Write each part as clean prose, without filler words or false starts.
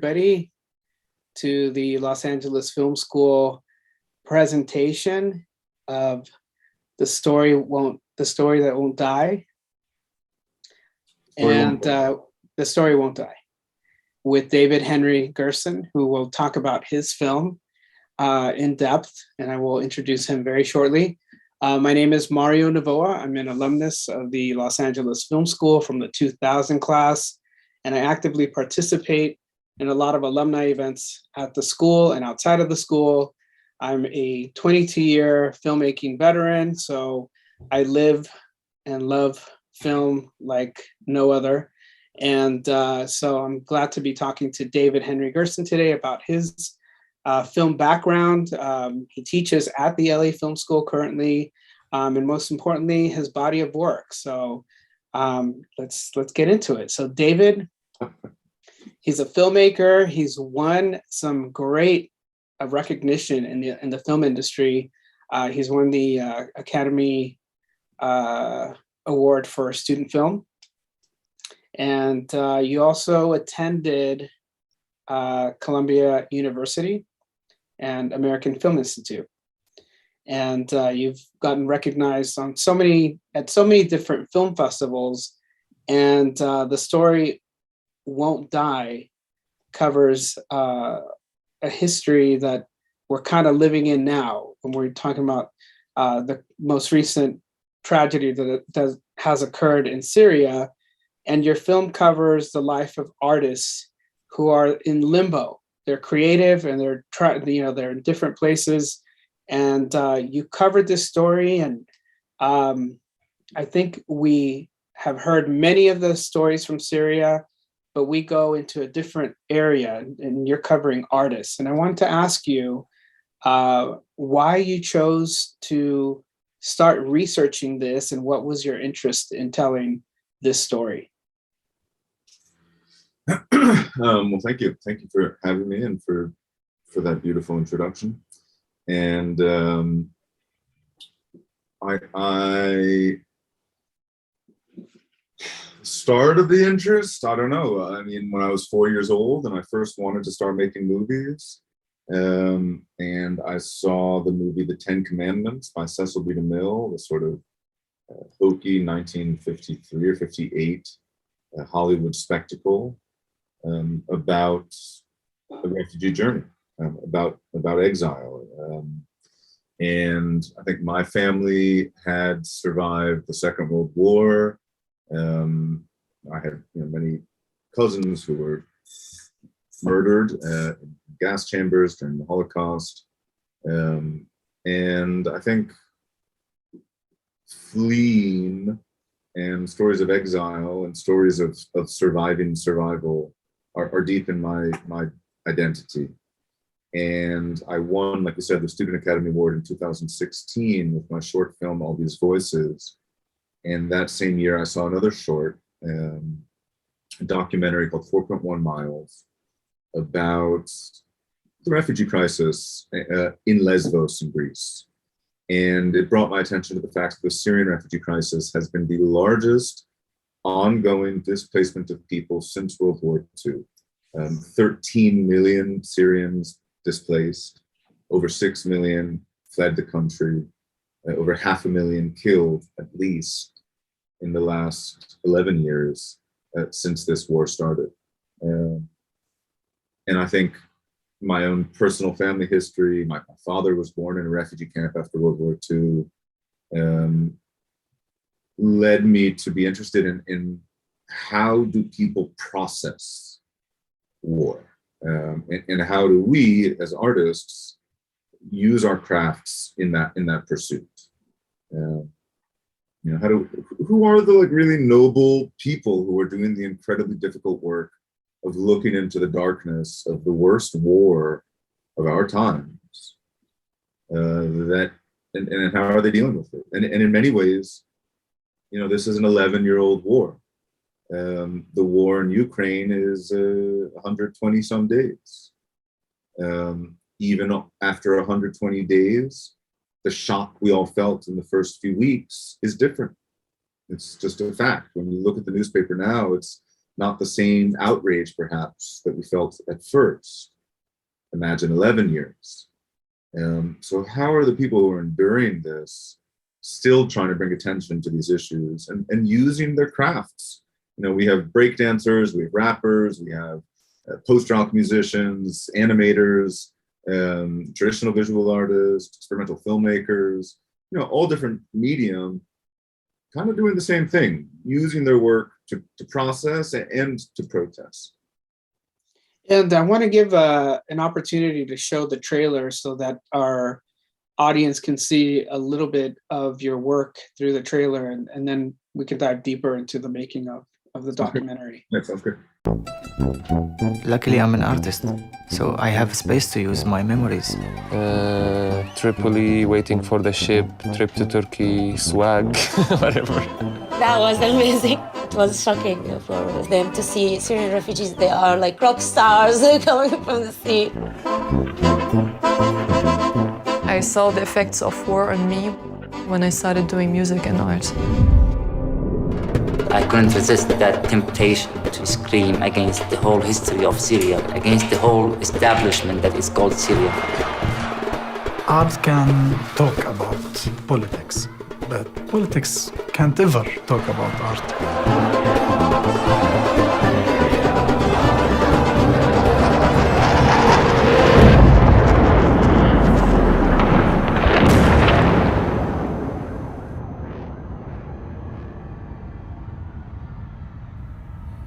everybody to the Los Angeles Film School presentation of The Story That Won't Die. The Story Won't Die, with David Henry Gerson, who will talk about his film in depth, and I will introduce him very shortly. My name is Mario Navoa. I'm an alumnus of the Los Angeles Film School from the 2000 class, and I actively participate in a lot of alumni events at the school and outside of the school. I'm a 22-year filmmaking veteran, so I live and love film like no other. And so I'm glad to be talking to David Henry Gerson today about his film background. He teaches at the LA Film School currently, and most importantly, his body of work. So let's get into it. So David, he's a filmmaker. He's won some great recognition in the film industry. He's won the Academy Award for student film. And you also attended Columbia University and American Film Institute. And you've gotten recognized on so many different film festivals. And The Story Won't Die covers a history that we're kind of living in now when we're talking about the most recent tragedy that has occurred in Syria. And your film covers the life of artists who are in limbo. They're creative and they're in different places. And you covered this story, and I think we have heard many of the stories from Syria, but we go into a different area, and you're covering artists. And I wanted to ask you why you chose to start researching this, and what was your interest in telling this story? Well, thank you for having me and for that beautiful introduction. And I started the interest, I don't know. I mean, when I was 4 years old and I first wanted to start making movies, and I saw the movie The Ten Commandments by Cecil B. DeMille, the sort of hokey 1953 or 58 Hollywood spectacle about the refugee journey, about exile. And I think my family had survived the Second World War. I had many cousins who were murdered in gas chambers during the Holocaust. And I think fleeing and stories of exile and stories of survival are deep in my identity. And I won, like you said, the Student Academy Award in 2016 with my short film, All These Voices. And that same year, I saw another short, a documentary called 4.1 Miles, about the refugee crisis in Lesbos in Greece. And it brought my attention to the fact that the Syrian refugee crisis has been the largest ongoing displacement of people since World War II. 13 million Syrians displaced, over 6 million fled the country, over 500,000 killed at least in the last 11 years since this war started. And I think my own personal family history, my father was born in a refugee camp after World War II, led me to be interested in how do people process war, and how do we as artists use our crafts in that pursuit. Who are the really noble people who are doing the incredibly difficult work of looking into the darkness of the worst war of our times, and how are they dealing with it? And in many ways, this is an 11-year-old war. The war in Ukraine is 120 some days. Even after 120 days, the shock we all felt in the first few weeks is different. It's just a fact. When you look at the newspaper now, it's not the same outrage, perhaps, that we felt at first. Imagine 11 years. So how are the people who are enduring this still trying to bring attention to these issues and using their crafts? You know, we have breakdancers, we have rappers, we have post-rock musicians, animators, traditional visual artists, experimental filmmakers, you know, all different medium, kind of doing the same thing, using their work to process and to protest. And I want to give an opportunity to show the trailer so that our audience can see a little bit of your work through the trailer, and then we can dive deeper into the making of the documentary. That sounds good. Luckily, I'm an artist, so I have space to use my memories. Tripoli, waiting for the ship, trip to Turkey, swag, whatever. That was amazing. It was shocking for them to see Syrian refugees. They are like rock stars coming from the sea. I saw the effects of war on me when I started doing music and art. I couldn't resist that temptation to scream against the whole history of Syria, against the whole establishment that is called Syria. Art can talk about politics, but politics can't ever talk about art.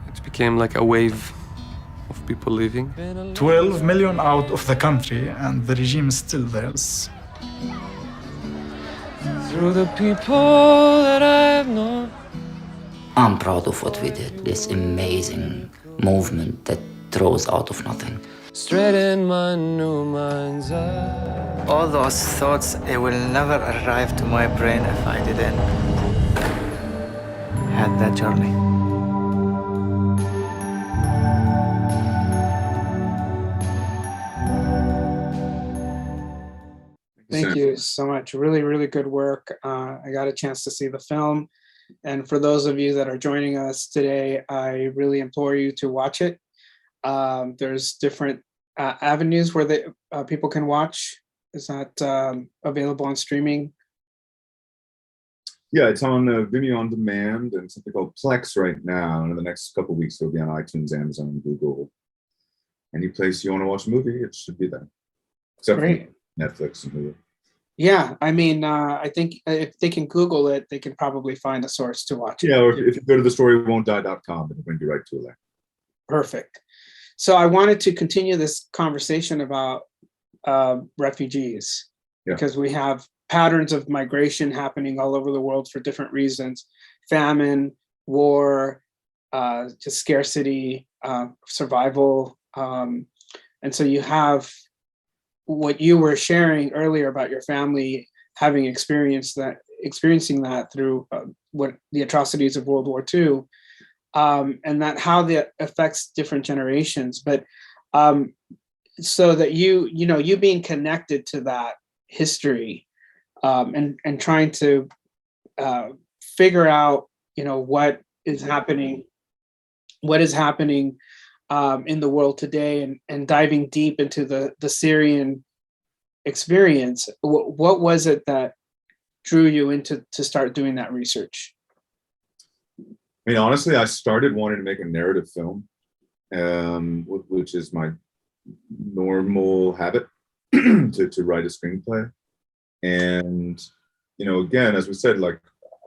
It became like a wave of people leaving. 12 million out of the country, and the regime is still there. Through the people that I've known. I'm proud of what we did, this amazing movement that rose out of nothing. Straight in my new mind's eye. All those thoughts, it will never arrive to my brain if I didn't had that journey. Thank you so much. Really, really good work. I got a chance to see the film. And for those of you that are joining us today, I really implore you to watch it. There's different avenues where people can watch. Is that available on streaming? Yeah, it's on Vimeo on demand and something called Plex right now. And in the next couple of weeks, it'll be on iTunes, Amazon, Google. Any place you want to watch a movie, it should be there. Except Great. for Netflix and Hulu. Yeah, I mean, I think if they can Google it, they can probably find a source to watch it. Yeah, or if you go to the storywontdie.com, it'll bring you right to it. Perfect. So I wanted to continue this conversation about refugees, because we have patterns of migration happening all over the world for different reasons: famine, war, just scarcity, survival. And so you have what you were sharing earlier about your family having experiencing that through what the atrocities of World War II, and that how that affects different generations. But so that you being connected to that history, and trying to figure out what is happening in the world today, and diving deep into the Syrian experience. What was it that drew you into to start doing that research? I mean, honestly, I started wanting to make a narrative film, which is my normal habit to write a screenplay. And, again, as we said, like,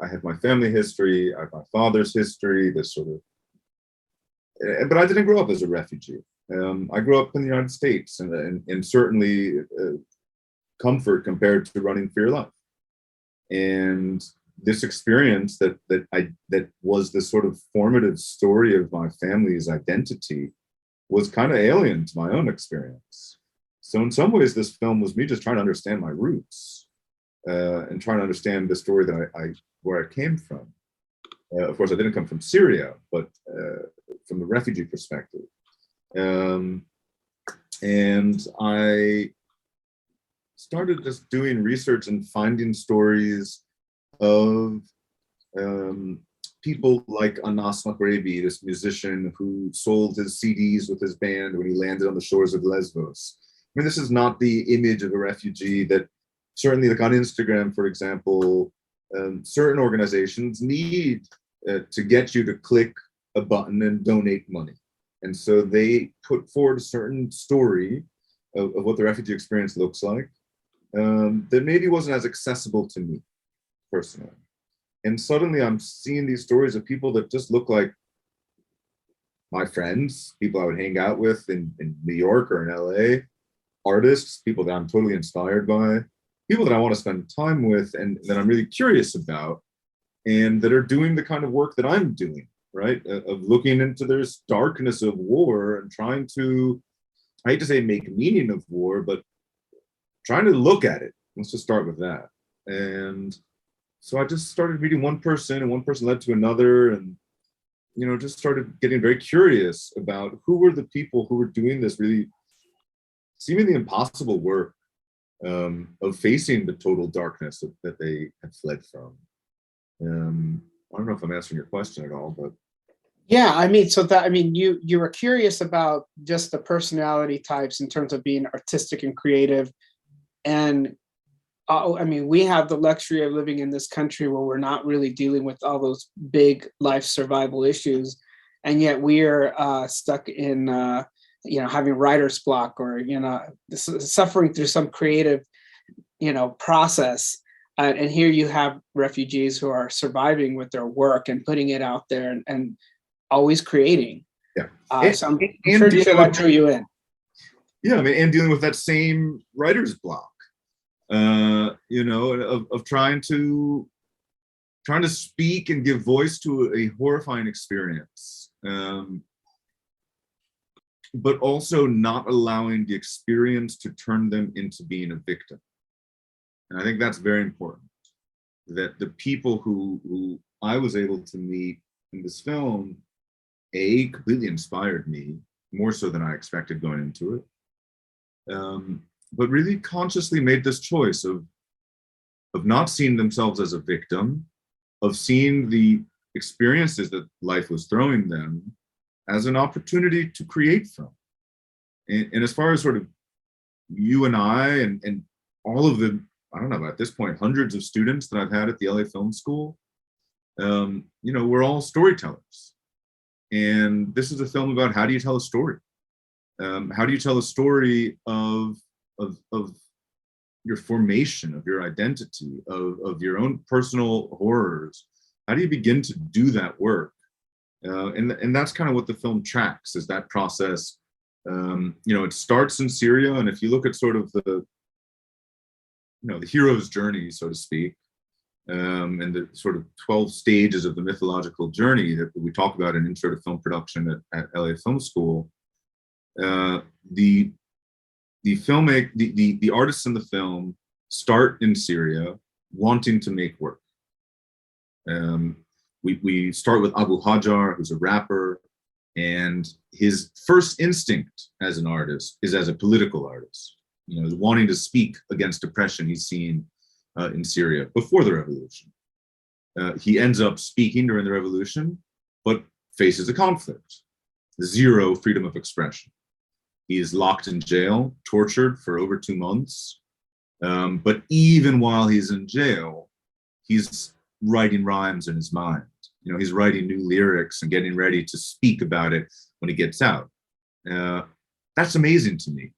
I have my family history, I have my father's history, this sort of, but I didn't grow up as a refugee. I grew up in the United States, and certainly comfort compared to running for your life. And this experience that was the sort of formative story of my family's identity was kind of alien to my own experience. So in some ways, this film was me just trying to understand my roots, and trying to understand the story that where I came from. Of course, I didn't come from Syria, but from the refugee perspective. And I started just doing research and finding stories of people like Anas Maghrebi, this musician who sold his CDs with his band when he landed on the shores of Lesbos. I mean, this is not the image of a refugee that certainly, like on Instagram, for example, certain organizations need to get you to click a button and donate money. And so they put forward a certain story of what the refugee experience looks like that maybe wasn't as accessible to me personally. And suddenly I'm seeing these stories of people that just look like my friends, people I would hang out with in New York or in LA, artists, people that I'm totally inspired by, people that I want to spend time with and that I'm really curious about, and that are doing the kind of work that I'm doing, right? Of looking into this darkness of war and trying to, I hate to say make meaning of war, but trying to look at it. Let's just start with that. And so I just started reading one person, and one person led to another, and just started getting very curious about who were the people who were doing this really seemingly impossible work of facing the total darkness that they had fled from. I don't know if I'm answering your question at all, but yeah, I mean, you were curious about just the personality types in terms of being artistic and creative, and we have the luxury of living in this country where we're not really dealing with all those big life survival issues, and yet we are stuck in having writer's block or suffering through some creative process. And here you have refugees who are surviving with their work and putting it out there and always creating. Yeah. So I'm sure that drew you in. Yeah, I mean, and dealing with that same writer's block, of trying to speak and give voice to a horrifying experience, but also not allowing the experience to turn them into being a victim. And I think that's very important, that the people who I was able to meet in this film, completely inspired me, more so than I expected going into it. But really consciously made this choice of not seeing themselves as a victim, of seeing the experiences that life was throwing them as an opportunity to create from. And as far as sort of you and I and all of the, I don't know, at this point, hundreds of students that I've had at the LA Film School, we're all storytellers. And this is a film about how do you tell a story? How do you tell a story of your formation, of your identity, of your own personal horrors? How do you begin to do that work? And that's kind of what the film tracks, is that process. It starts in Syria, and if you look at sort of the hero's journey, so to speak, and the sort of 12 stages of the mythological journey that we talk about in Intro to Film Production at LA Film School, the artists in the film start in Syria wanting to make work. We start with Abu Hajar, who's a rapper, and his first instinct as an artist is as a political artist, wanting to speak against oppression he's seen in Syria before the revolution. He ends up speaking during the revolution, but faces a conflict, zero freedom of expression. He is locked in jail, tortured for over 2 months. But even while he's in jail, he's writing rhymes in his mind. He's writing new lyrics and getting ready to speak about it when he gets out. That's amazing to me,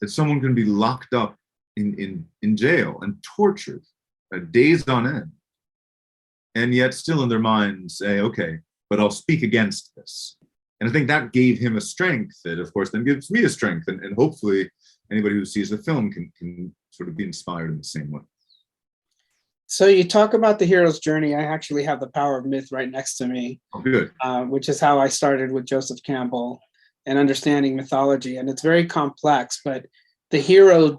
that someone can be locked up in jail and tortured days on end, and yet still in their minds say, okay, but I'll speak against this. And I think that gave him a strength that, of course, then gives me a strength. And hopefully anybody who sees the film can sort of be inspired in the same way. So you talk about the hero's journey. I actually have The Power of Myth right next to me. Oh, good. Which is how I started with Joseph Campbell and understanding mythology. And it's very complex, but the hero's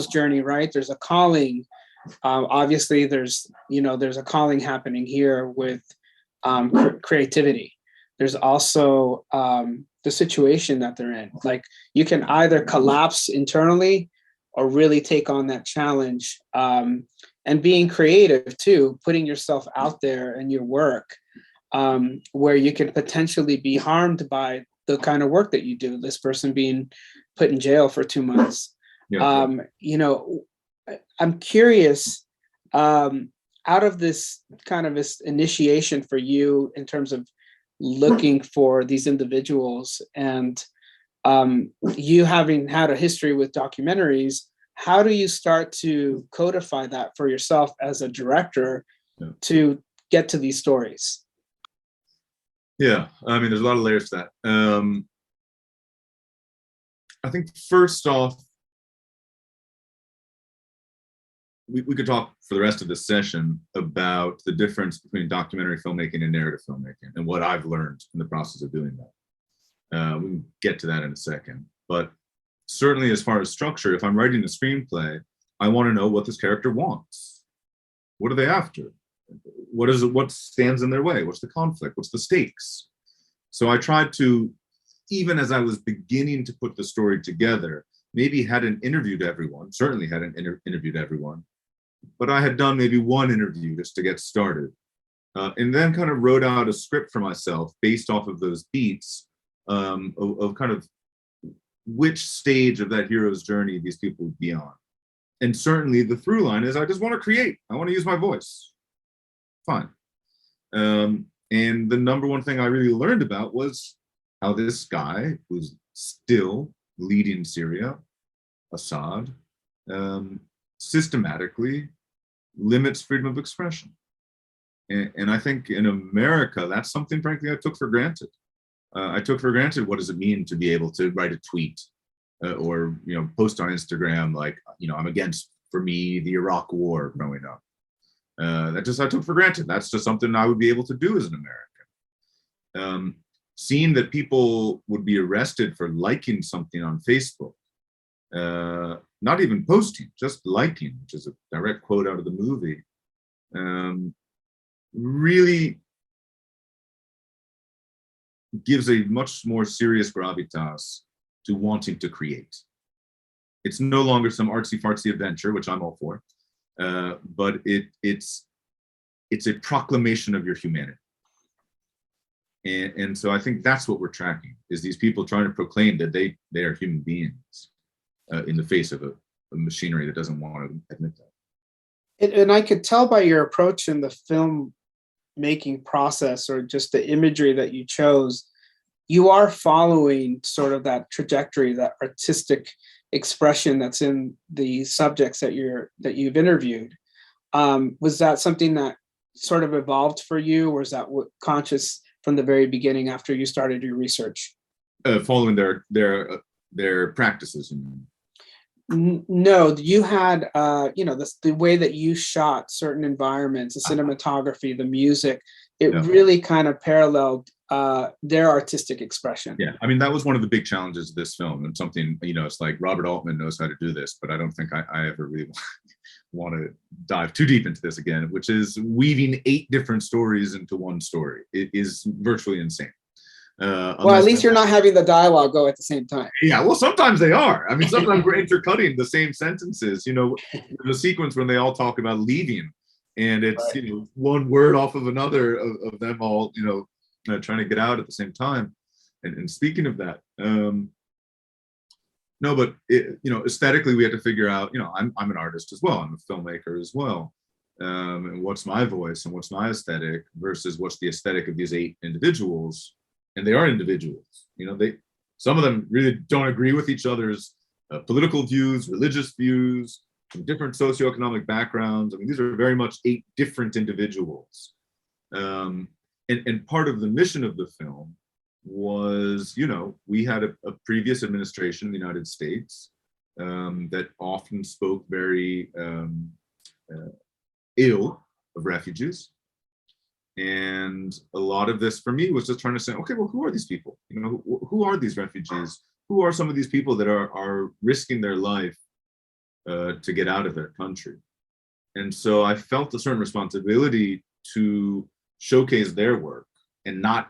journey, right? There's a calling. Obviously, there's a calling happening here with creativity. There's also the situation that they're in. Like, you can either collapse internally or really take on that challenge. And being creative too, putting yourself out there in your work. where you can potentially be harmed by the kind of work that you do, this person being put in jail for 2 months. Yeah. You know, I'm curious, out of this kind of this initiation for you in terms of looking for these individuals and you having had a history with documentaries, how do you start to codify that for yourself as a director to get to these stories? Yeah, I mean, there's a lot of layers to that. I think first off, we could talk for the rest of this session about the difference between documentary filmmaking and narrative filmmaking and what I've learned in the process of doing that. We can get to that in a second. But certainly as far as structure, if I'm writing a screenplay, I want to know what this character wants. What are they after? What is it? What stands in their way? What's the conflict? What's the stakes? So I tried to, even as I was beginning to put the story together, maybe hadn't interviewed everyone, certainly hadn't interviewed everyone, but I had done maybe one interview just to get started. And then kind of wrote out a script for myself based off of those beats of kind of which stage of that hero's journey these people would be on. And certainly the through line is I just want to create. I want to use my voice. Fine. And the number one thing I really learned about was how this guy who's still leading Syria, Assad, systematically limits freedom of expression. And I think in America, that's something, frankly, I took for granted. I took for granted what does it mean to be able to write a tweet or post on Instagram like, I'm against, for me, the Iraq War growing up. That just I took for granted. That's just something I would be able to do as an American. Seeing that people would be arrested for liking something on Facebook, not even posting, just liking, which is a direct quote out of the movie, really gives a much more serious gravitas to wanting to create. It's no longer some artsy-fartsy adventure, which I'm all for, but it's a proclamation of your humanity. And so I think that's what we're tracking, is these people trying to proclaim that they are human beings in the face of a machinery that doesn't want to admit that. And I could tell by your approach in the film making process, or just the imagery that you chose, you are following sort of that trajectory, that artistic expression that's in the subjects that you've interviewed. Was that something that sort of evolved for you, or is that conscious from the very beginning after you started your research? Following their practices. No, you had, the way that you shot certain environments, the cinematography, the music, it really kind of paralleled their artistic expression. Yeah, I mean, that was one of the big challenges of this film, and something, it's like Robert Altman knows how to do this, but I don't think I ever really want to dive too deep into this again, which is weaving 8 different stories into one story. It is virtually insane. Well, at least you're not having the dialogue go at the same time. Yeah, well, sometimes they are. I mean, sometimes we're intercutting the same sentences. The sequence when they all talk about leaving, and it's one word off of another of them all, trying to get out at the same time. And speaking of that, no, but aesthetically, we had to figure out. I'm an artist as well. I'm a filmmaker as well. And what's my voice and what's my aesthetic versus what's the aesthetic of these 8 individuals. And they are individuals. Some of them really don't agree with each other's political views, religious views, from different socioeconomic backgrounds. I mean, these are very much 8 different individuals. And part of the mission of the film was, we had a previous administration in the United States that often spoke very ill of refugees. And a lot of this for me was just trying to say, okay, well, who are these people? Who are these refugees? Who are some of these people that are risking their life to get out of their country? And so I felt a certain responsibility to showcase their work and not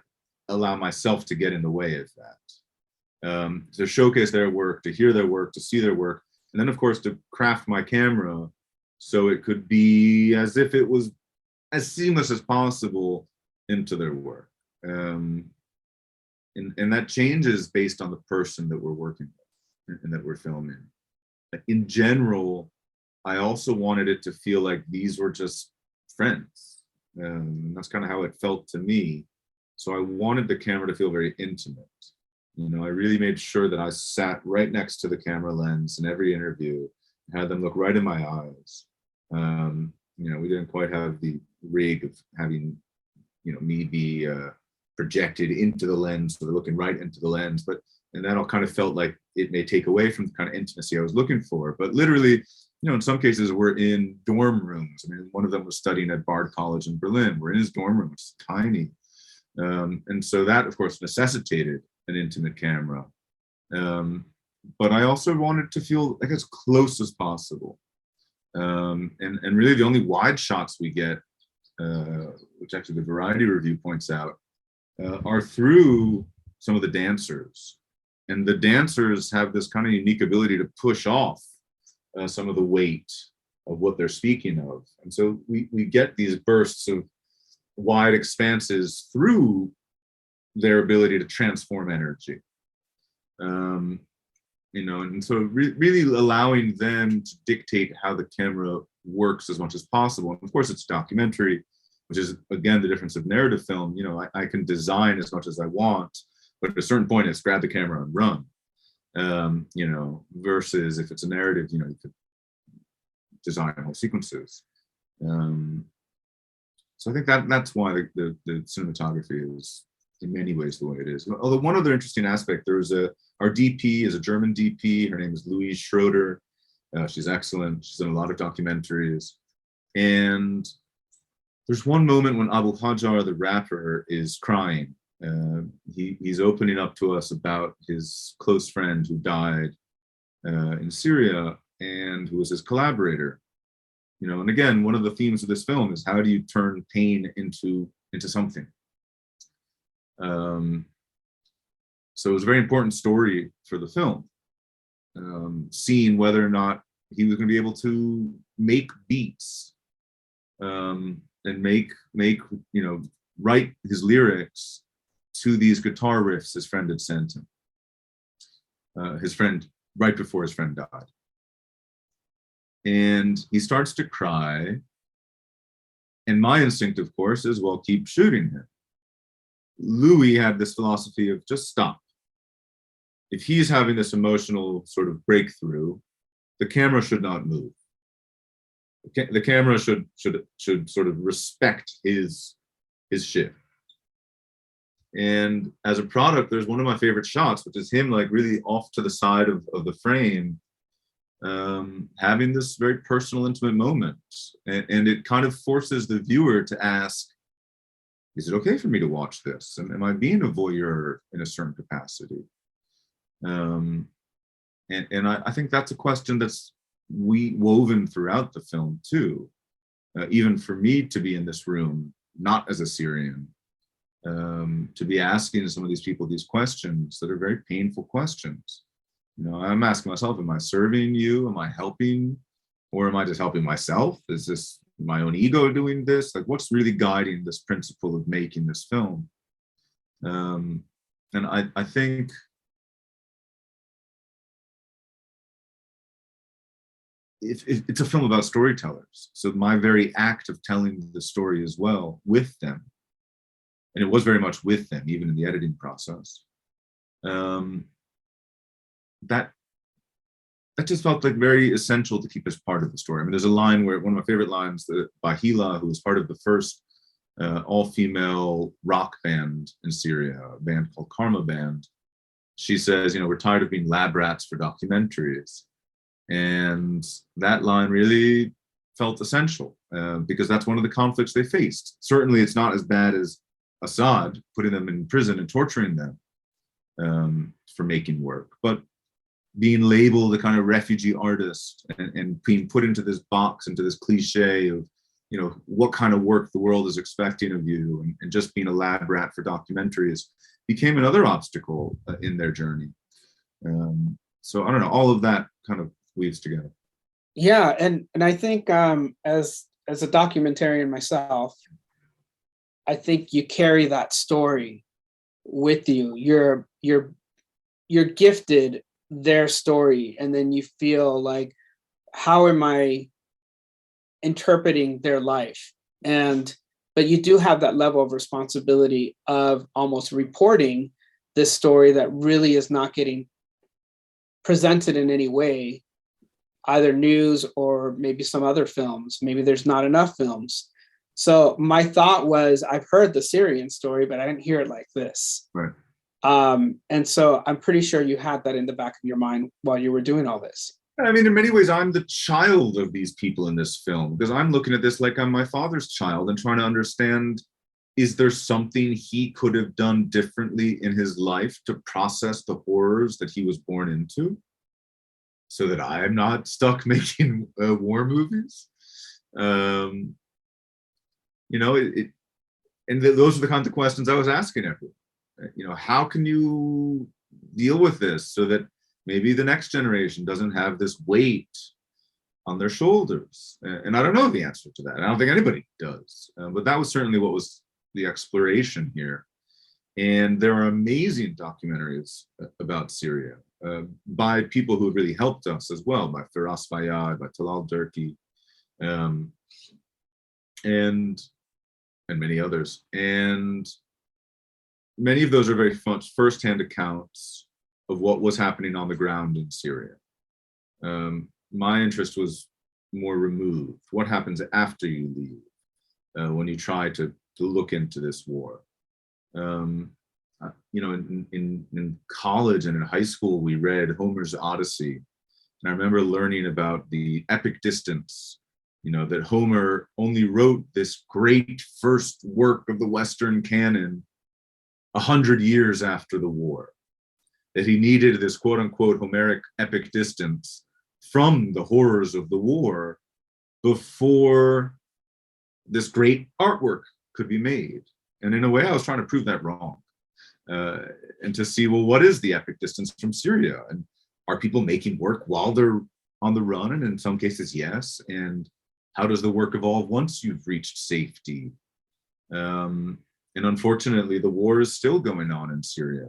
allow myself to get in the way of that. To showcase their work, to hear their work, to see their work, and then of course to craft my camera so it could be as if it was as seamless as possible into their work. And that changes based on the person that we're working with and that we're filming. In general, I also wanted it to feel like these were just friends. That's kind of how it felt to me. So I wanted the camera to feel very intimate. You know, I really made sure that I sat right next to the camera lens in every interview, had them look right in my eyes. You know, we didn't quite have the rig of having, you know, me be projected into the lens, so they're looking right into the lens. And that all kind of felt like it may take away from the kind of intimacy I was looking for. But literally, you know, in some cases we're in dorm rooms. I mean, one of them was studying at Bard College in Berlin. We're in his dorm room, it's tiny. And so that, of course, necessitated an intimate camera. But I also wanted to feel like as close as possible. And really the only wide shots we get, which actually the Variety review points out, are through some of the dancers. And the dancers have this kind of unique ability to push off some of the weight of what they're speaking of. And so we get these bursts of wide expanses through their ability to transform energy. You know, and so really allowing them to dictate how the camera works as much as possible. And of course, it's a documentary, which is, again, the difference of narrative film. You know, I can design as much as I want, but at a certain point, it's grab the camera and run. You know, versus if it's a narrative, you know, you could design whole sequences. So I think that's why the cinematography is in many ways the way it is. Although one other interesting aspect, our DP is a German DP. Her name is Louise Schroeder. She's excellent. She's done a lot of documentaries. And there's one moment when Abu Hajar, the rapper, is crying. He's opening up to us about his close friend who died in Syria and who was his collaborator. You know, and again, one of the themes of this film is how do you turn pain into something? So it was a very important story for the film, seeing whether or not he was going to be able to make beats and make you know, write his lyrics to these guitar riffs his friend had sent him. His friend, right before his friend died. And he starts to cry. And my instinct, of course, is, well, keep shooting him. Louis had this philosophy of just stop. If he's having this emotional sort of breakthrough, the camera should not move. The camera should sort of respect his shit. And as a product, there's one of my favorite shots, which is him like really off to the side of the frame, having this very personal, intimate moment. And it kind of forces the viewer to ask, is it okay for me to watch this? And am I being a voyeur in a certain capacity? And I think that's a question that's woven throughout the film too. Even for me to be in this room, not as a Syrian, to be asking some of these people these questions that are very painful questions. You know, I'm asking myself, am I serving you? Am I helping? Or am I just helping myself? Is this my own ego doing this? Like, what's really guiding this principle of making this film? And I think it's a film about storytellers. So my very act of telling the story as well with them, and it was very much with them, even in the editing process, that just felt like very essential to keep as part of the story. I mean, there's a line where, one of my favorite lines, that Bahila, who was part of the first all-female rock band in Syria, a band called Karma Band, she says, you know, we're tired of being lab rats for documentaries. And that line really felt essential because that's one of the conflicts they faced. Certainly it's not as bad as Assad putting them in prison and torturing them for making work, but being labeled a kind of refugee artist and being put into this box, into this cliche of, you know, what kind of work the world is expecting of you, and just being a lab rat for documentaries became another obstacle in their journey. So I don't know, all of that kind of weaves together. Yeah, and I think as a documentarian myself, I think you carry that story with you. You're gifted their story, and then you feel like, how am I interpreting their life? But you do have that level of responsibility of almost reporting this story that really is not getting presented in any way, either news or maybe some other films. Maybe there's not enough films. So my thought was, I've heard the Syrian story, but I didn't hear it like this. Right. And so I'm pretty sure you had that in the back of your mind while you were doing all this. I mean, in many ways, I'm the child of these people in this film, because I'm looking at this like I'm my father's child and trying to understand, is there something he could have done differently in his life to process the horrors that he was born into, so that I am not stuck making war movies? You know, those are the kinds of questions I was asking everyone. You know, how can you deal with this so that maybe the next generation doesn't have this weight on their shoulders? And I don't know the answer to that. I don't think anybody does. But that was certainly what was the exploration here. And there are amazing documentaries about Syria by people who have really helped us as well, by Firas Fayyad, by Talal Durkee, and many others. And many of those are very much firsthand accounts of what was happening on the ground in Syria. My interest was more removed. What happens after you leave, when you try to look into this war? You know, in college and in high school, we read Homer's Odyssey. And I remember learning about the epic distance, you know, that Homer only wrote this great first work of the Western canon 100 years after the war, that he needed this quote unquote Homeric epic distance from the horrors of the war before this great artwork could be made. And in a way, I was trying to prove that wrong, and to see, well, what is the epic distance from Syria? And are people making work while they're on the run? And in some cases, yes. And how does the work evolve once you've reached safety? And unfortunately, the war is still going on in Syria.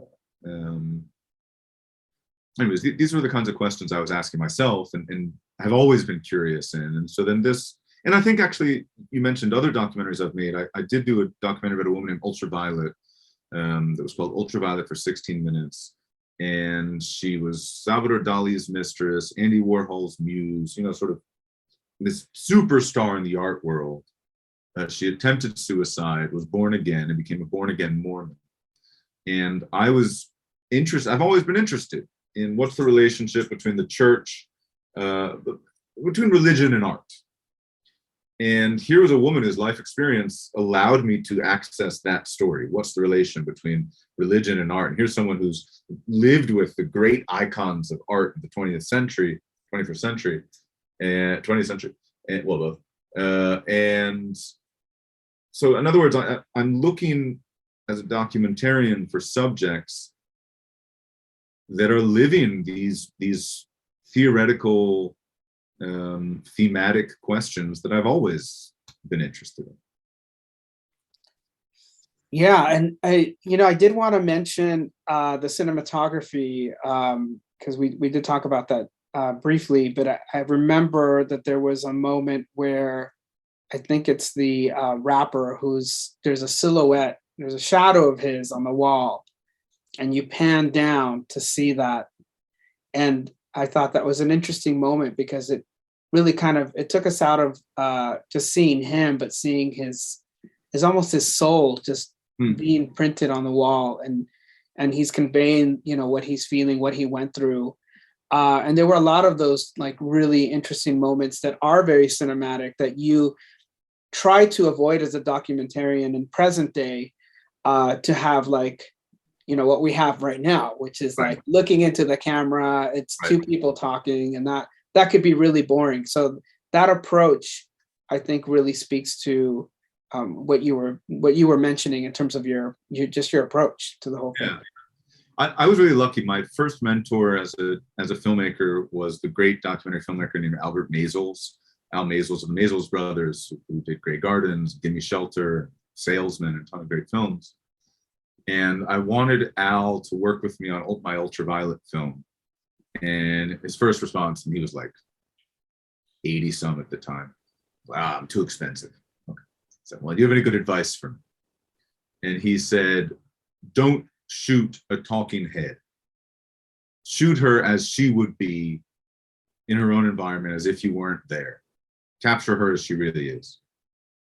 Anyways, these were the kinds of questions I was asking myself and have always been curious in. And so then this, and I think actually you mentioned other documentaries I've made. I did do a documentary about a woman named Ultraviolet that was called Ultraviolet for 16 minutes. And she was Salvador Dali's mistress, Andy Warhol's muse, you know, sort of this superstar in the art world. She attempted suicide, was born again, and became a born-again Mormon. And I was interested, I've always been interested in what's the relationship between the church, between religion and art. And here was a woman whose life experience allowed me to access that story. What's the relation between religion and art? And here's someone who's lived with the great icons of art in the 20th century, 21st century, and 20th century, and well, both. And so in other words, I'm looking as a documentarian for subjects that are living these theoretical, thematic questions that I've always been interested in. Yeah, and I did want to mention the cinematography, because we did talk about that briefly, but I remember that there was a moment where I think it's the rapper there's a silhouette, there's a shadow of his on the wall, and you pan down to see that. And I thought that was an interesting moment because it really it took us out of just seeing him, but seeing his almost his soul just being printed on the wall, and he's conveying, you know, what he's feeling, what he went through. And there were a lot of those like really interesting moments that are very cinematic that you try to avoid as a documentarian in present day, to have like, you know, what we have right now, which is like looking into the camera, it's two people talking, and that could be really boring. So that approach, I think, really speaks to what you were mentioning in terms of your approach to the whole thing. Yeah. I was really lucky. My first mentor as a filmmaker was the great documentary filmmaker named Albert Maysles, Al Maysles of the Maysles brothers, who did Grey Gardens, Gimme Shelter, salesman in a ton of great films. And I wanted Al to work with me on my ultraviolet film. And his first response, and he was like 80 some at the time. Wow, I'm too expensive. Okay. So, well, do you have any good advice for me? And he said, don't shoot a talking head. Shoot her as she would be in her own environment, as if you weren't there. Capture her as she really is.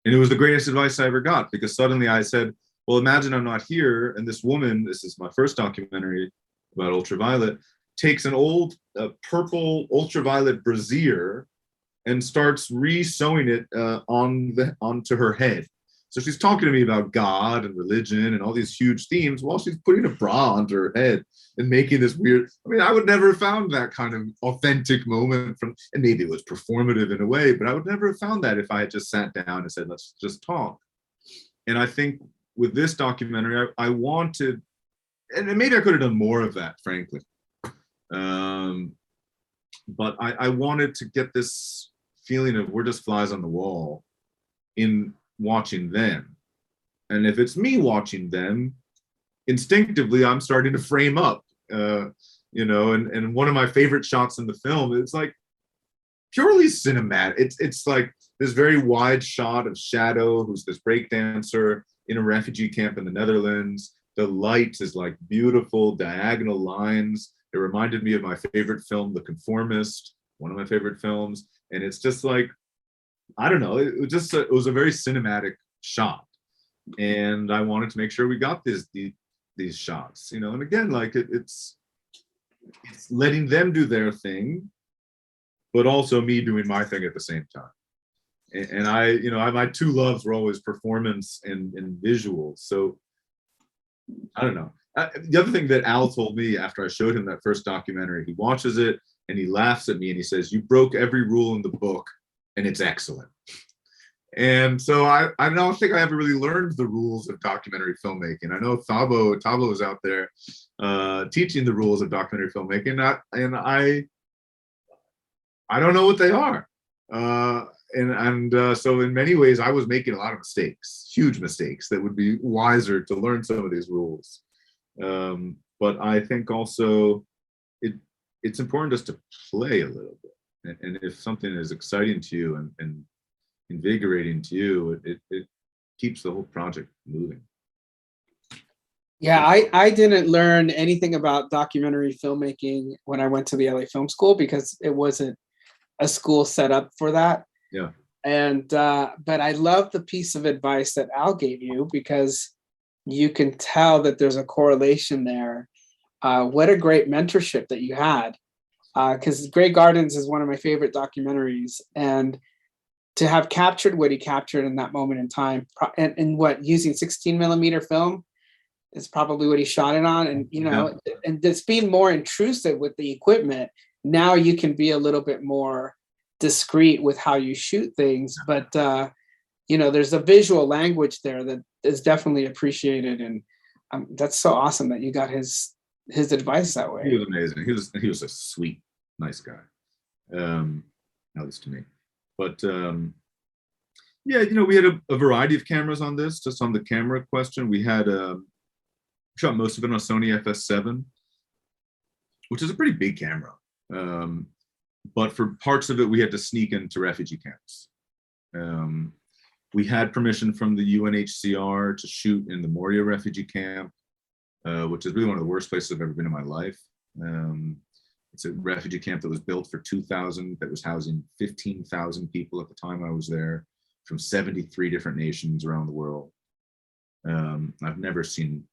And it was the greatest advice I ever got, because suddenly I said, well, imagine I'm not here, and this woman, this is my first documentary about ultraviolet, takes an old purple ultraviolet brassiere and starts re-sewing it onto her head. So she's talking to me about God and religion and all these huge themes while she's putting a bra onto her head and making this weird, I mean, I would never have found that kind of authentic moment from, and maybe it was performative in a way, but I would never have found that if I had just sat down and said, let's just talk. And I think with this documentary, I wanted, and maybe I could have done more of that, frankly. But I wanted to get this feeling of we're just flies on the wall in watching them. And if it's me watching them, instinctively I'm starting to frame up, you know, and one of my favorite shots in the film, it's like purely cinematic. It's like this very wide shot of Shadow, who's this breakdancer in a refugee camp in the Netherlands. The light is like beautiful diagonal lines. It reminded me of my favorite film, The Conformist, one of my favorite films. And it's just like, I don't know, it was a very cinematic shot. And I wanted to make sure we got these shots, you know, and again, like it's letting them do their thing, but also me doing my thing at the same time. And my two loves were always performance and visuals. So I don't know. The other thing that Al told me after I showed him that first documentary, he watches it and he laughs at me and he says, "You broke every rule in the book and it's excellent." And so I don't think I ever really learned the rules of documentary filmmaking. I know Thabo is out there teaching the rules of documentary filmmaking, and I don't know what they are. So in many ways, I was making a lot of mistakes, huge mistakes that would be wiser to learn some of these rules. But I think also it's important just to play a little bit. And if something is exciting to you and invigorating to you, it keeps the whole project moving. Yeah, I didn't learn anything about documentary filmmaking when I went to the LA Film School because it wasn't a school set up for that. Yeah. And but I love the piece of advice that Al gave you because you can tell that there's a correlation there. What a great mentorship that you had. Because Grey Gardens is one of my favorite documentaries, and to have captured what he captured in that moment in time, and what using 16 millimeter film is probably what he shot it on, and you know, and just being more intrusive with the equipment. Now you can be a little bit more discreet with how you shoot things, but you know, there's a visual language there that is definitely appreciated, and that's so awesome that you got his advice that way. He was amazing. He was a sweet, nice guy, at least to me. But yeah, you know, we had a variety of cameras on this. Just on the camera question, we had shot most of it on a Sony FS7, which is a pretty big camera. But for parts of it, we had to sneak into refugee camps. We had permission from the UNHCR to shoot in the Moria refugee camp, which is really one of the worst places I've ever been in my life. It's a refugee camp that was built for 2,000, that was housing 15,000 people at the time I was there, from 73 different nations around the world. I've never seen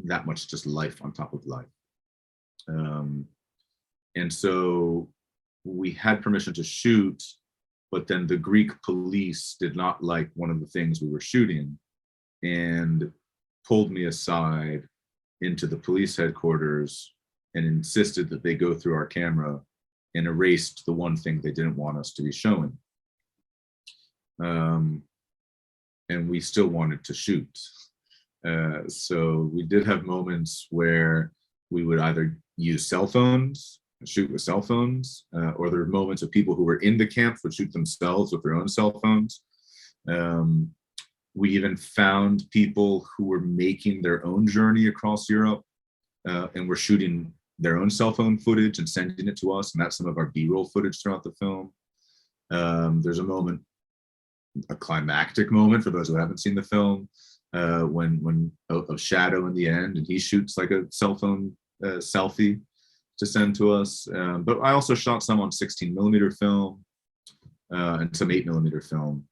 that much just life on top of life. And so we had permission to shoot, but then the Greek police did not like one of the things we were shooting and pulled me aside into the police headquarters and insisted that they go through our camera and erased the one thing they didn't want us to be showing. And we still wanted to shoot. So we did have moments where we would either use cell phones, shoot with cell phones, or there were moments of people who were in the camps would shoot themselves with their own cell phones. We even found people who were making their own journey across Europe and were shooting their own cell phone footage and sending it to us. And that's some of our B-roll footage throughout the film. There's a moment, a climactic moment for those who haven't seen the film, when of Shadow in the end, and he shoots like a cell phone selfie to send to us. But I also shot some on 16mm film and some 8mm film,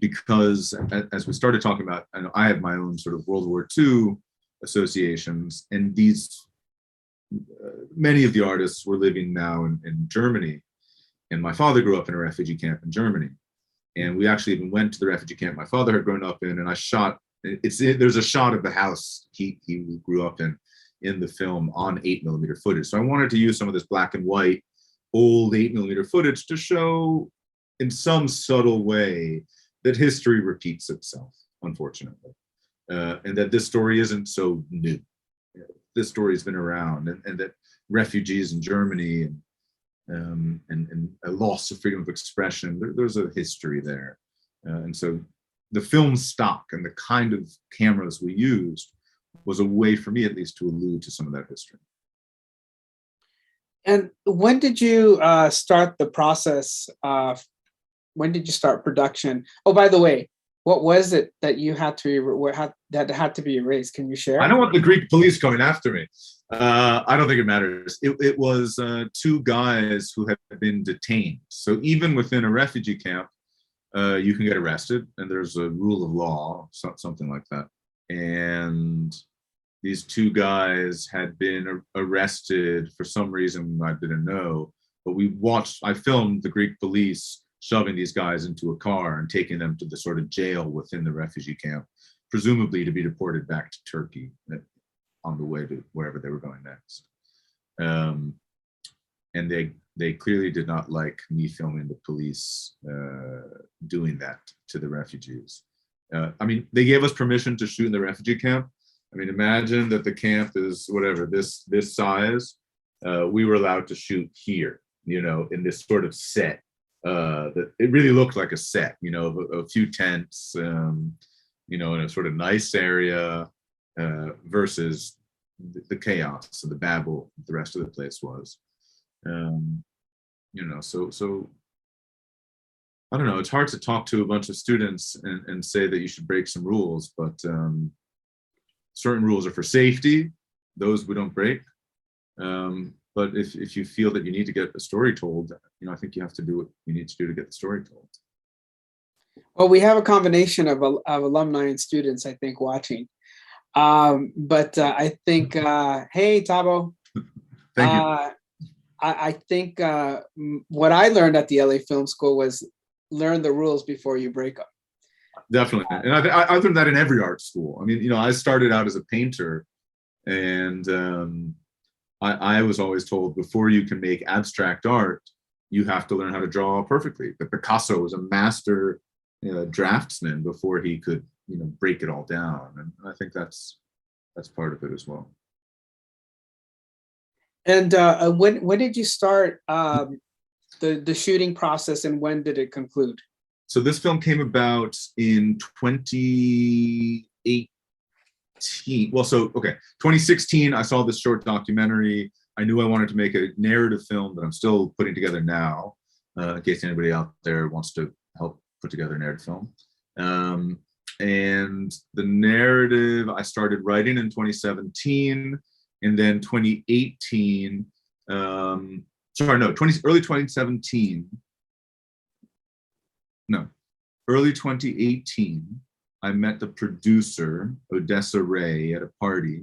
because as we started talking about, I have my own sort of World War II associations, and these many of the artists were living now in Germany, and my father grew up in a refugee camp in Germany, and we actually even went to the refugee camp my father had grown up in, and I shot. There's a shot of the house he grew up in the film on 8mm footage. So I wanted to use some of this black and white old 8mm footage to show in some subtle way that history repeats itself, unfortunately, and that this story isn't so new. This story has been around, and that refugees in Germany and a loss of freedom of expression, there's a history there. And so the film stock and the kind of cameras we used was a way for me, at least, to allude to some of that history. And when did you start the process? When did you start production? Oh, by the way, what was it that you had to that had to be erased? Can you share? I don't want the Greek police coming after me. I don't think it matters. It was two guys who had been detained. So even within a refugee camp, you can get arrested, and there's a rule of law, something like that. And these two guys had been arrested for some reason I didn't know, but I filmed the Greek police shoving these guys into a car and taking them to the sort of jail within the refugee camp, presumably to be deported back to Turkey on the way to wherever they were going next. And they clearly did not like me filming the police doing that to the refugees. I mean, they gave us permission to shoot in the refugee camp. I mean, imagine that the camp is whatever, this size. We were allowed to shoot here, in this sort of set. That it really looked like a set, a few tents, in a sort of nice area, versus the chaos and the babble the rest of the place was. So I don't know, it's hard to talk to a bunch of students and say that you should break some rules, but certain rules are for safety, those we don't break. But if you feel that you need to get a story told, I think you have to do what you need to do to get the story told. Well, we have a combination of alumni and students, I think, watching. But I think, hey, Tabo. Thank you. I think what I learned at the LA Film School was learn the rules before you break them. Definitely. And I learned that in every art school. I mean, I started out as a painter, and I was always told before you can make abstract art, you have to learn how to draw perfectly. But Picasso was a master draftsman before he could, break it all down. And I think that's part of it as well. And when did you start the shooting process, and when did it conclude? So this film came about in 2018. Well, 2016, I saw this short documentary. I knew I wanted to make a narrative film that I'm still putting together now, in case anybody out there wants to help put together a narrative film. And the narrative I started writing in 2017, and then 2018, early 2017. No, early 2018, I met the producer, Odessa Rae, at a party.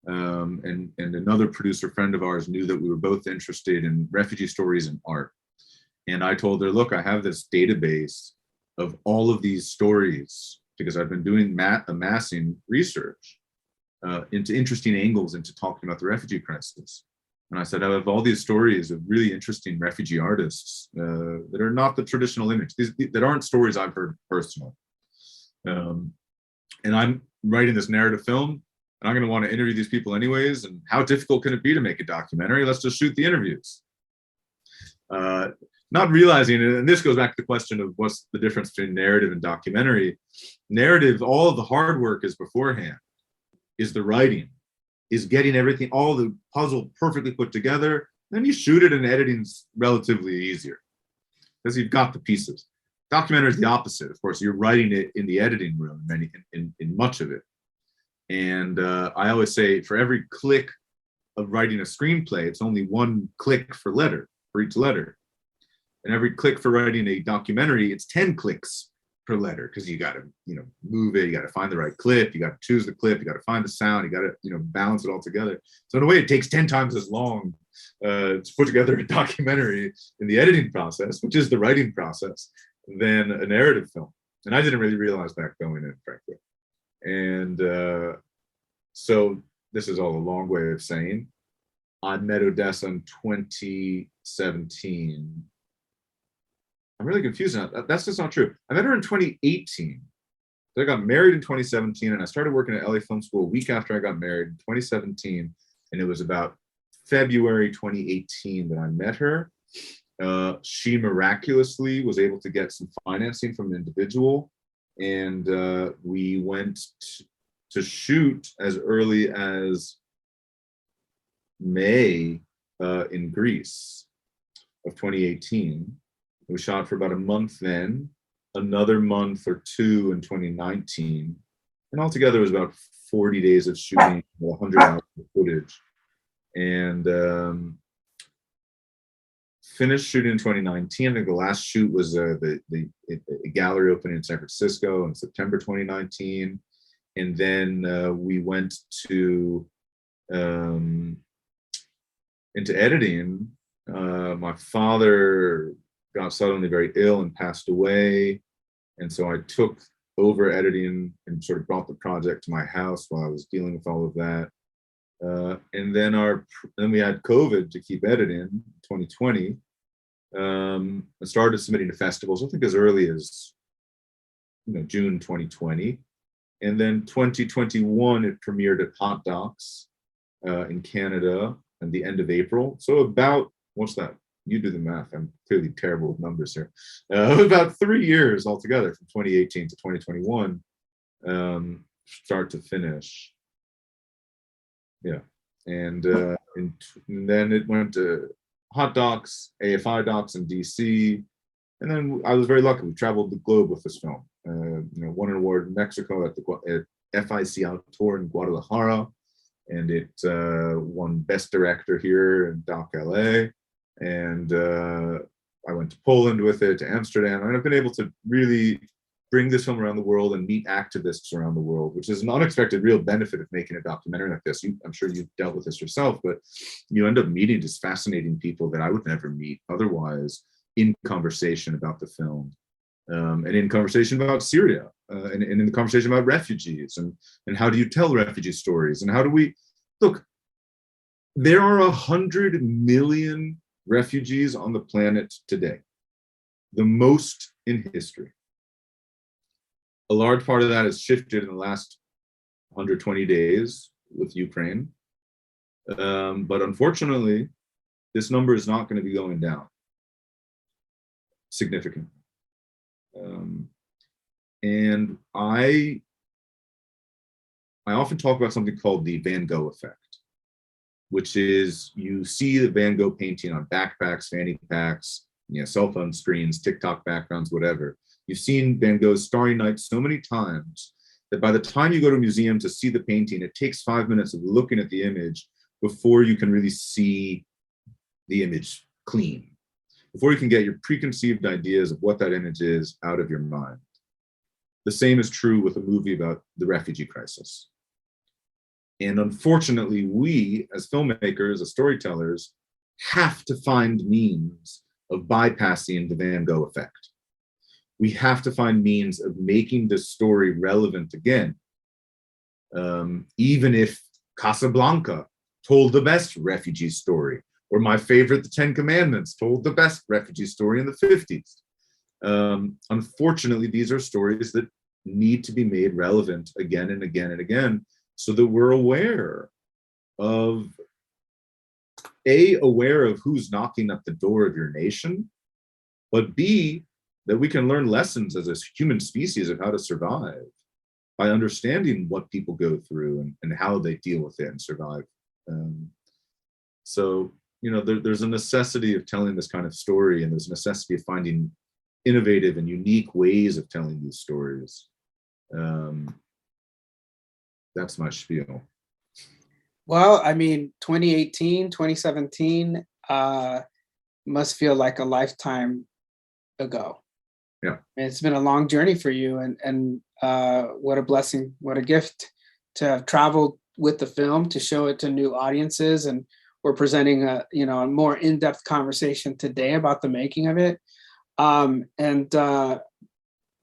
And another producer friend of ours knew that we were both interested in refugee stories and art. And I told her, look, I have this database of all of these stories, because I've been doing amassing research into interesting angles into talking about the refugee crisis. And I said, I have all these stories of really interesting refugee artists that are not the traditional image, that aren't stories I've heard personally. And I'm writing this narrative film, and I'm going to want to interview these people anyways. And how difficult can it be to make a documentary? Let's just shoot the interviews. not realizing it, and this goes back to the question of what's the difference between narrative and documentary. Narrative, all of the hard work is beforehand, is the writing, is getting everything, all the puzzle perfectly put together. Then you shoot it, and editing's relatively easier because you've got the pieces. Documentary is the opposite. Of course, you're writing it in the editing room, in much of it. And I always say, for every click of writing a screenplay, it's only one click for each letter. And every click for writing a documentary, it's 10 clicks per letter, because you got to, move it, you got to find the right clip, you got to choose the clip, you got to find the sound, you got to, balance it all together. So in a way, it takes 10 times as long to put together a documentary in the editing process, which is the writing process, than a narrative film. And I didn't really realize that going in, frankly. And so this is all a long way of saying, I met Odessa in 2017. I'm really confused now. That's just not true. I met her in 2018. So I got married in 2017, and I started working at LA Film School a week after I got married in 2017. And it was about February 2018 that I met her. She miraculously was able to get some financing from an individual, and we went to shoot as early as May in Greece of 2018. We shot for about a month then, another month or two in 2019, and altogether it was about 40 days of shooting, 100 hours of footage. And finished shooting in 2019. I think the last shoot was the gallery opening in San Francisco in September 2019. And then we went to into editing. My father got suddenly very ill and passed away. And so I took over editing and sort of brought the project to my house while I was dealing with all of that. And then we had COVID to keep editing in 2020. I started submitting to festivals, I think as early as June 2020. And then 2021, it premiered at Hot Docs in Canada at the end of April. So about, what's that? You do the math. I'm clearly terrible with numbers here. About 3 years altogether, from 2018 to 2021, start to finish. Yeah. And then it went to Hot Docs, AFI Docs in DC. And then I was very lucky. We traveled the globe with this film. Won an award in Mexico at FIC Autor in Guadalajara. And it won Best Director here in Doc LA. And I went to Poland with it, to Amsterdam. And I've been able to really bring this film around the world and meet activists around the world, which is an unexpected real benefit of making a documentary like this. I'm sure you've dealt with this yourself, but you end up meeting just fascinating people that I would never meet otherwise in conversation about the film, and in conversation about Syria, and in the conversation about refugees, and how do you tell refugee stories, and how do we, look, there are 100 million refugees on the planet today, the most in history. A large part of that has shifted in the last 120 days with Ukraine. But unfortunately, this number is not going to be going down significantly. And I often talk about something called the Van Gogh effect, which is you see the Van Gogh painting on backpacks, fanny packs, cell phone screens, TikTok backgrounds, whatever. You've seen Van Gogh's Starry Night so many times that by the time you go to a museum to see the painting, it takes 5 minutes of looking at the image before you can really see the image clean, before you can get your preconceived ideas of what that image is out of your mind. The same is true with a movie about the refugee crisis. And unfortunately, we as filmmakers, as storytellers, have to find means of bypassing the Van Gogh effect. We have to find means of making the story relevant again. Even if Casablanca told the best refugee story, or my favorite, The Ten Commandments, told the best refugee story in the 50s. Unfortunately, these are stories that need to be made relevant again and again and again, so that we're aware of who's knocking at the door of your nation, but B, that we can learn lessons as a human species of how to survive by understanding what people go through and how they deal with it and survive. So, you know, there's a necessity of telling this kind of story, and there's a necessity of finding innovative and unique ways of telling these stories. That's my spiel. Well, I mean, 2018, 2017 must feel like a lifetime ago. Yeah. It's been a long journey for you, and what a blessing, what a gift to have traveled with the film to show it to new audiences. And we're presenting a more in-depth conversation today about the making of it.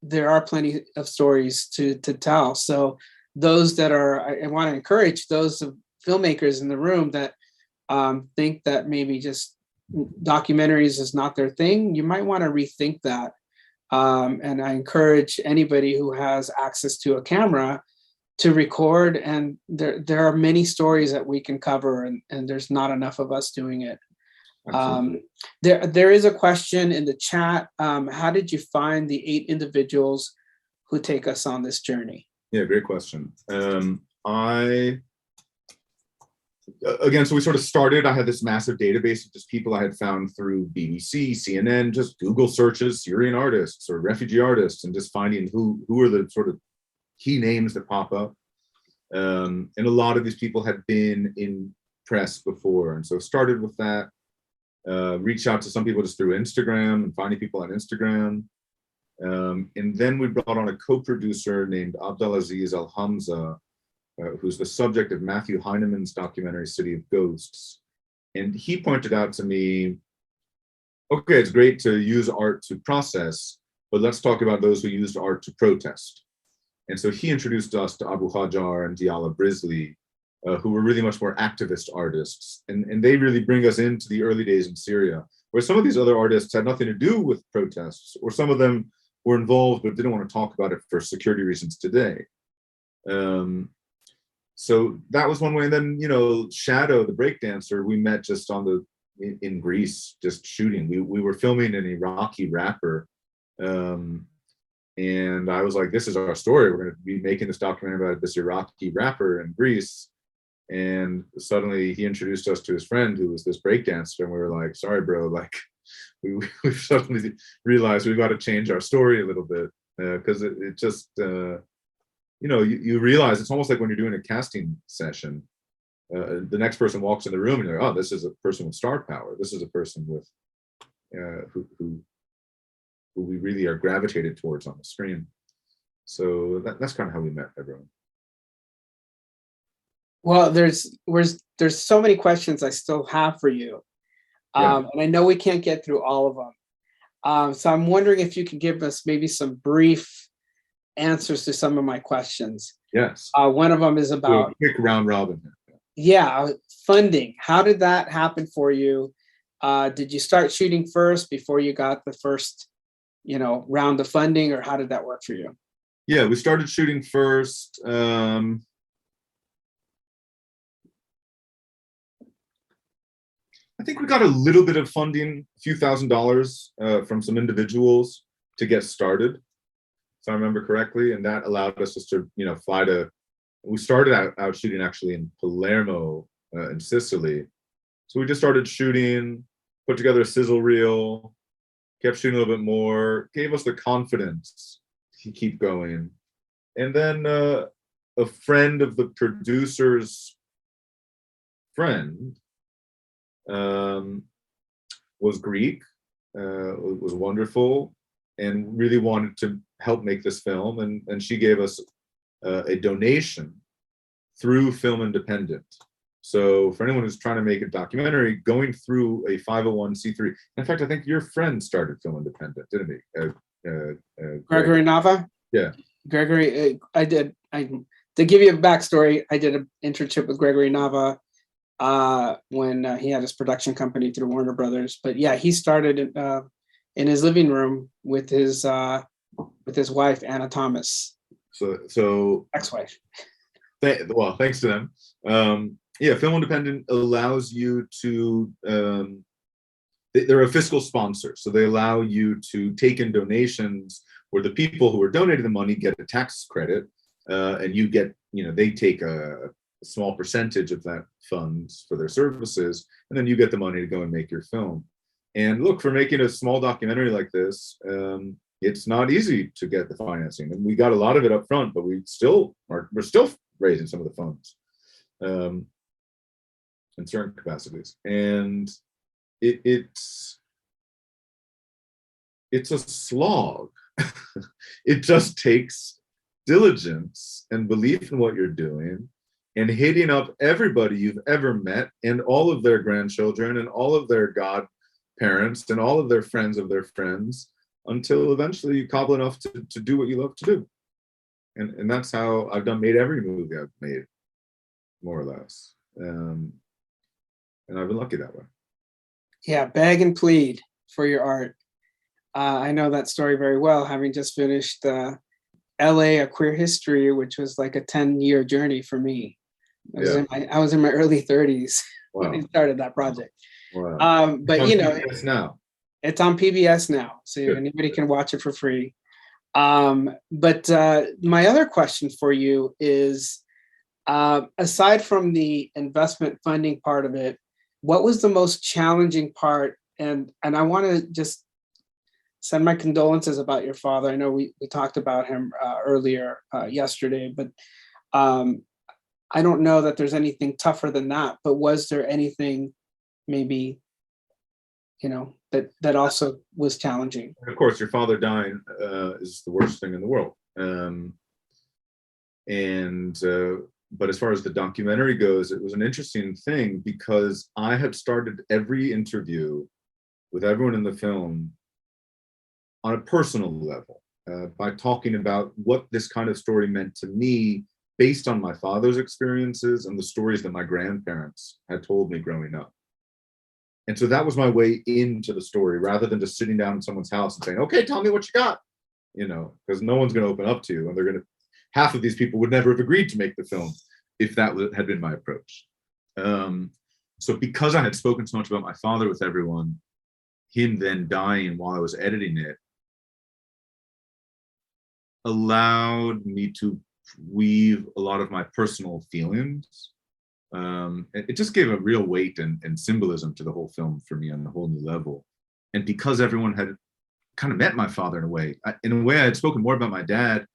There are plenty of stories to tell. So those that are, I want to encourage those filmmakers in the room that think that maybe just documentaries is not their thing, you might want to rethink that. And I encourage anybody who has access to a camera to record, and there are many stories that we can cover, and there's not enough of us doing it. There is a question in the chat. How did you find the 8 individuals who take us on this journey? Yeah, great question. Again, so we sort of started, I had this massive database of just people I had found through BBC, CNN, just Google searches, Syrian artists or refugee artists, and just finding who are the sort of key names that pop up. And a lot of these people had been in press before. And so started with that, reached out to some people just through Instagram and finding people on Instagram. And then we brought on a co-producer named Abdulaziz Al-Hamza, who's the subject of Matthew Heinemann's documentary, City of Ghosts. And he pointed out to me, okay, it's great to use art to process, but let's talk about those who used art to protest. And so he introduced us to Abu Hajar and Diala Brisly, who were really much more activist artists. And they really bring us into the early days in Syria, where some of these other artists had nothing to do with protests, or some of them were involved but didn't want to talk about it for security reasons today. So that was one way. And then, you know, Shadow, the breakdancer, we met just in Greece, just shooting. We were filming an Iraqi rapper. And I was like, this is our story. We're going to be making this documentary about this Iraqi rapper in Greece. And suddenly he introduced us to his friend who was this breakdancer. And we were like, sorry, bro, like we suddenly realized we've got to change our story a little bit. Because it just, you know, you realize it's almost like when you're doing a casting session, the next person walks in the room and you're like, oh, this is a person with star power. This is a person with who we really are gravitated towards on the screen. So that's kind of how we met everyone. Well, there's so many questions I still have for you. And I know we can't get through all of them. So I'm wondering if you could give us maybe some brief answers to some of my questions. Yes. One of them is about quick round robin. Yeah, funding. How did that happen for you? Did you start shooting first before you got the first, round of funding, or how did that work for you? Yeah, we started shooting first. I think we got a little bit of funding, a few $1,000s from some individuals to get started, if I remember correctly, and that allowed us just to, fly to. We started out shooting actually in Palermo in Sicily, so we just started shooting, put together a sizzle reel, kept shooting a little bit more, gave us the confidence to keep going, and then a friend of the producer's friend was Greek, was wonderful, and really wanted to help make this film, and she gave us a donation through Film Independent. So for anyone who's trying to make a documentary, going through a 501c3. In fact, I think your friend started Film Independent, didn't he? Gregory Nava? Yeah. Gregory, to give you a backstory, I did an internship with Gregory Nava when he had his production company through Warner Brothers. But yeah, he started in his living room with his wife, Anna Thomas. So ex-wife. Well, thanks to them. Yeah, Film Independent allows you to they're a fiscal sponsor. So they allow you to take in donations where the people who are donating the money get a tax credit, and you get, they take a small percentage of that funds for their services, and then you get the money to go and make your film. And look, for making a small documentary like this, it's not easy to get the financing, and we got a lot of it up front, but we're still raising some of the funds in certain capacities, and it's a slog. It just takes diligence and belief in what you're doing, and hitting up everybody you've ever met, and all of their grandchildren, and all of their godparents, and all of their friends of their friends, until eventually you cobble enough to do what you love to do. And that's how I've made every movie I've made, more or less. And I've been lucky that way. Yeah, beg and plead for your art. I know that story very well, having just finished LA, A Queer History, which was like a 10-year journey for me. I was in my early 30s when I started that project. Wow. But PBS now. It's on PBS now, so anybody can watch it for free. But my other question for you is, aside from the investment funding part of it, what was the most challenging part? And I want to just send my condolences about your father. I know we talked about him earlier yesterday, but I don't know that there's anything tougher than that. But was there anything maybe, that also was challenging? Of course, your father dying is the worst thing in the world. But as far as the documentary goes, it was an interesting thing because I had started every interview with everyone in the film on a personal level, by talking about what this kind of story meant to me based on my father's experiences and the stories that my grandparents had told me growing up. And so that was my way into the story, rather than just sitting down in someone's house and saying, okay, tell me what you got, because no one's going to open up to you. And half of these people would never have agreed to make the film if that had been my approach. So because I had spoken so much about my father with everyone, him then dying while I was editing it allowed me to weave a lot of my personal feelings. It just gave a real weight and symbolism to the whole film for me on a whole new level. And because everyone had kind of met my father in a way I had spoken more about my dad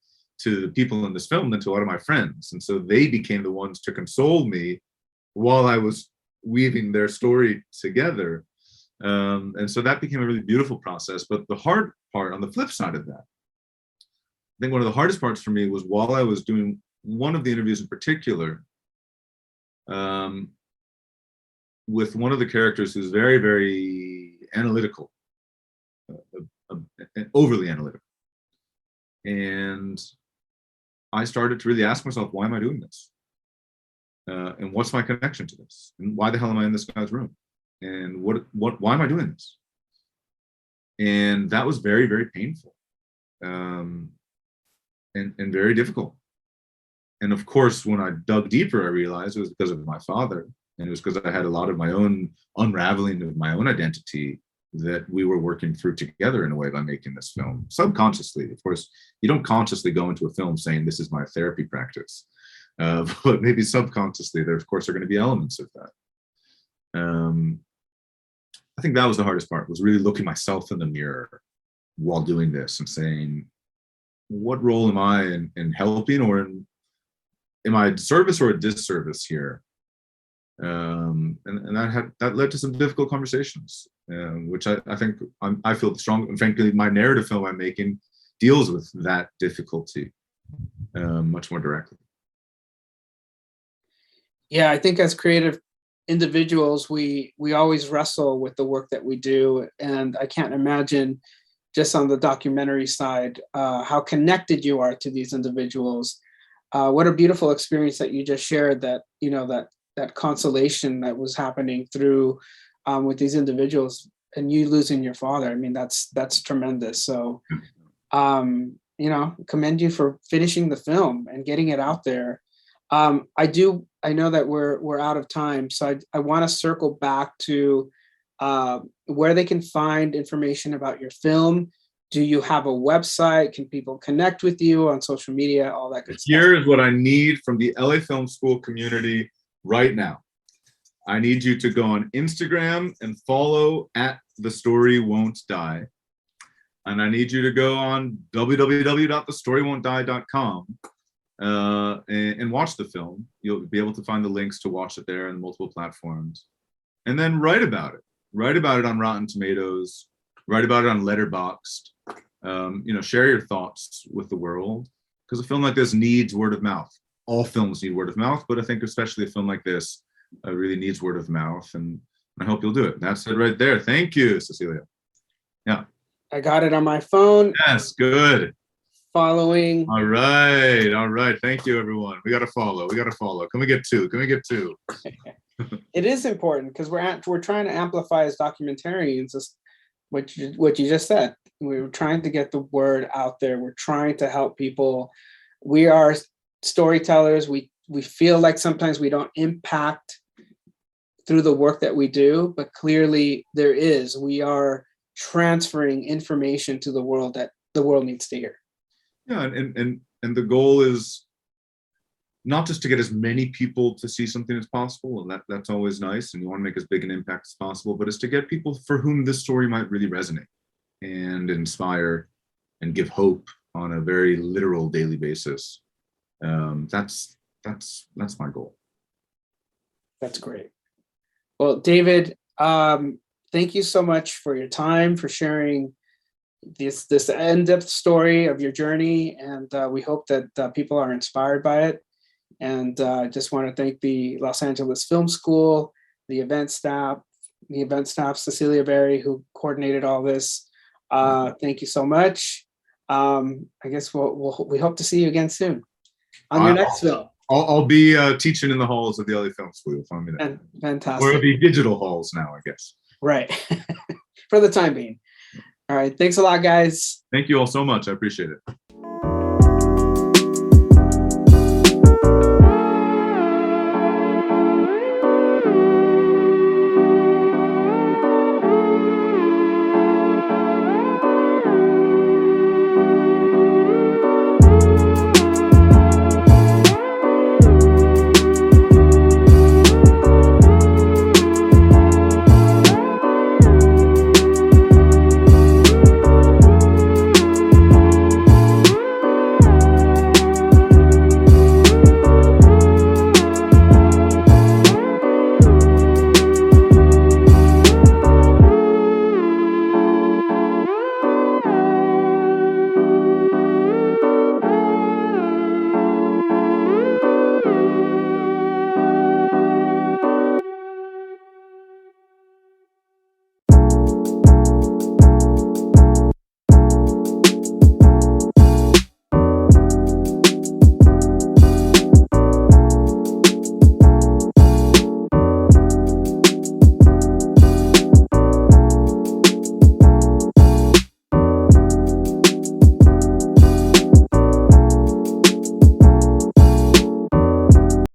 to the people in this film than to a lot of my friends. And so they became the ones to console me while I was weaving their story together. And so that became a really beautiful process. But the hard part, on the flip side of that, I think one of the hardest parts for me was while I was doing one of the interviews in particular, with one of the characters who's very, very analytical, overly analytical. And I started to really ask myself, why am I doing this? And what's my connection to this? And why the hell am I in this guy's room? And why am I doing this? And that was very, very painful, and very difficult. And of course, when I dug deeper, I realized it was because of my father. And it was because I had a lot of my own unraveling of my own identity that we were working through together in a way by making this film. Subconsciously, of course, you don't consciously go into a film saying, this is my therapy practice. But maybe subconsciously, there, of course, are going to be elements of that. I think that was the hardest part, was really looking myself in the mirror while doing this and saying, what role am I in helping, or am I a service or a disservice here? And that led to some difficult conversations, which I think I feel strong. And frankly, my narrative film I'm making deals with that difficulty much more directly. Yeah, I think as creative individuals, we always wrestle with the work that we do. And I can't imagine, just on the documentary side, how connected you are to these individuals. What a beautiful experience that you just shared, that, that consolation that was happening through with these individuals, and you losing your father. I mean, that's tremendous. So, commend you for finishing the film and getting it out there. I know that we're out of time, so I want to circle back to where they can find information about your film. Do you have a website? Can people connect with you on social media, all that good stuff? Here's what I need from the LA Film School community right now. I need you to go on Instagram and follow at The Story Won't Die. And I need you to go on www.thestorywontdie.com and watch the film. You'll be able to find the links to watch it there on multiple platforms. And then write about it. Write about it on Rotten Tomatoes. Write about it on Letterboxd. Share your thoughts with the world, because a film like this needs word of mouth. All films need word of mouth, but I think especially a film like this really needs word of mouth, and I hope you'll do it. That's it right there. Thank you, Cecilia. Yeah. I got it on my phone. Yes, good. Following. All right. Thank you, everyone. We got to follow. Can we get two? It is important because we're trying to amplify as documentarians, what you just said. We're trying to get the word out there. We're trying to help people. We are storytellers. We feel like sometimes we don't impact through the work that we do, but clearly there is. We are transferring information to the world that the world needs to hear. Yeah, and the goal is not just to get as many people to see something as possible, and that's always nice, and you want to make as big an impact as possible, but it's to get people for whom this story might really resonate and inspire and give hope on a very literal daily basis. That's my goal. That's great. Well, David, thank you so much for your time, for sharing this in-depth story of your journey, and we hope that people are inspired by it. And I just want to thank the Los Angeles Film School, the event staff, Cecilia Berry, who coordinated all this. Thank you so much. I guess we hope to see you again soon on your next film. I'll be teaching in the halls of the LA Film School. You'll find me there. Fantastic. Or it'll be digital halls now, I guess. Right. For the time being. All right. Thanks a lot, guys. Thank you all so much. I appreciate it.